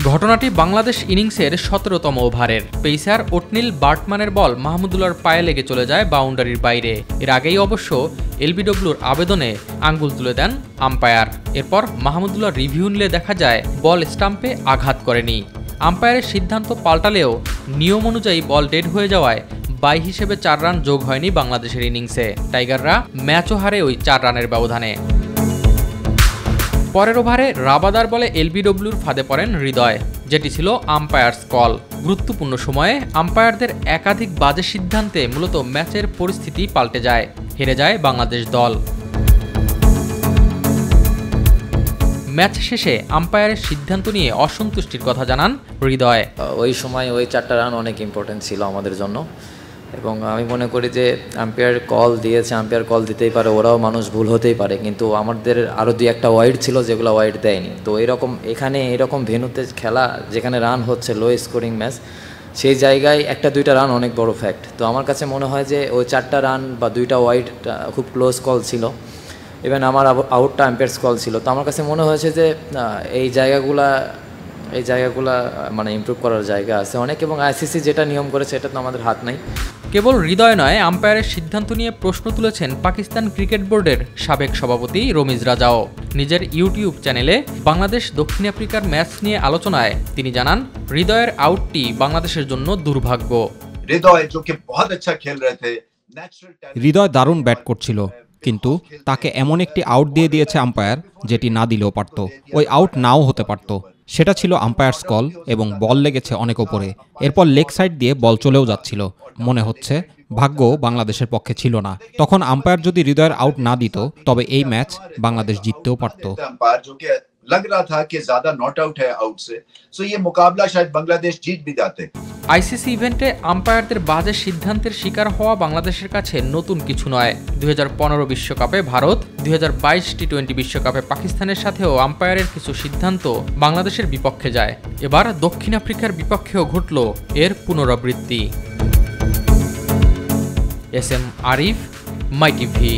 ঘটনাটি বাংলাদেশ ইনিংসের ১৭তম ওভারের। পেসার ওটনিল বার্টম্যানের বল মাহমুদুল্লাহর পায়ে লেগে চলে যায় বাউন্ডারির বাইরে। এর আগেই অবশ্য এলবিডব্লিউর আবেদনে আঙ্গুল তুলে দেন আম্পায়ার। এরপর মাহমুদুল্লাহ রিভিউ নিলে দেখা যায় বল স্টাম্পে আঘাত করেনি। আম্পায়ারের সিদ্ধান্ত পাল্টালেও নিয়ম অনুযায়ী বল ডেড হয়ে যাওয়ায় বাই হিসেবে ৪ রান যোগ হয়নি বাংলাদেশের ইনিংসে। টাইগাররা ম্যাচও হারে ওই ৪ রানের ব্যবধানে। পরের ওভারে রাবাদার বলে এলবিডব্লিউর ফাঁদে পড়েন হৃদয়, যেটি ছিল আম্পায়ার্স কল। গুরুত্বপূর্ণ সময়ে আম্পায়ারদের একাধিক বাজে সিদ্ধান্তে মূলত ম্যাচের পরিস্থিতি পাল্টে যায়, হেরে যায় বাংলাদেশ দল। ম্যাচ শেষে আম্পায়ারের সিদ্ধান্ত নিয়ে অসন্তুষ্টির কথা জানান হৃদয়। ওই সময় ওই 4টা রান অনেক ইম্পর্টেন্ট ছিল আমাদের জন্য, এবং আমি মনে করি যে আম্পায়ার কল দিয়েছে, আম্পায়ার কল দিতেই পারে, ওরাও মানুষ ভুল হতেই পারে, কিন্তু আমাদের আরও 2-1টা ওয়াইড ছিল যেগুলো ওয়াইড দেয়নি। তো এরকম ভেন্যুতে খেলা যেখানে রান হচ্ছে, লো স্কোরিং ম্যাচ, সেই জায়গায় 1-2টা রান অনেক বড় ফ্যাক্ট। তো আমার কাছে মনে হয় যে ওই 4টা রান বা 2টা ওয়াইড খুব ক্লোজ কল ছিল, ইভেন আমার আউটটা আম্পায়ার্স কল ছিল। তো আমার কাছে মনে হয়েছে যে এই জায়গাগুলা মানে ইমপ্রুভ করার জায়গা আছে অনেক, এবং আইসিসি যেটা নিয়ম করেছে এটা তো আমাদের হাত নাই। কেবল হৃদয় নয়, আম্পায়ারের সিদ্ধান্ত নিয়ে প্রশ্ন তুলেছেন পাকিস্তান ক্রিকেট বোর্ডের সাবেক সভাপতি রমিজ রাজাও। নিজের ইউটিউব চ্যানেলে বাংলাদেশ দক্ষিণ আফ্রিকার ম্যাচ নিয়ে আলোচনায় তিনি জানান, হৃদয়ের আউটটি বাংলাদেশের জন্য দুর্ভাগ্য। হৃদয় দারুণ ব্যাট করছিল, কিন্তু তাকে এমন একটি আউট দিয়ে দিয়েছে আম্পায়ার যেটি না দিলেও পারত। ওই আউট নাও হতে পারত। সেটা ছিল আম্পায়ার্স কল, এবং বল লেগেছে অনেক ওপরে। এরপর লেগ সাইড দিয়ে বল চলেও যাচ্ছিল। মনে হচ্ছে ভাগ্য বাংলাদেশের পক্ষে ছিল না। তখন আম্পায়ার যদি হৃদয়ের আউট না দিত, তবে এই ম্যাচ বাংলাদেশ জিততেও পারত। लग रहा था कि ज्यादा नॉट आउट है आउट से, सो ये मुकाबला शायद बांग्लादेश जीत भी जाते। আইসিসি ইভেন্টে আম্পায়ারদের বাজে সিদ্ধান্তের শিকার হওয়া বাংলাদেশের কাছে নতুন কিছু নয়। ২০১৫ বিশ্বকাপে ভারত, ২০২২ টি-20 বিশ্বকাপে পাকিস্তানের সাথেও আম্পায়ারের কিছু সিদ্ধান্ত বাংলাদেশের বিপক্ষে যায়। এবার দক্ষিণ আফ্রিকার বিপক্ষেও ঘটল এর পুনরাবৃত্তি। এস এম আরিফ, মাই টিভি।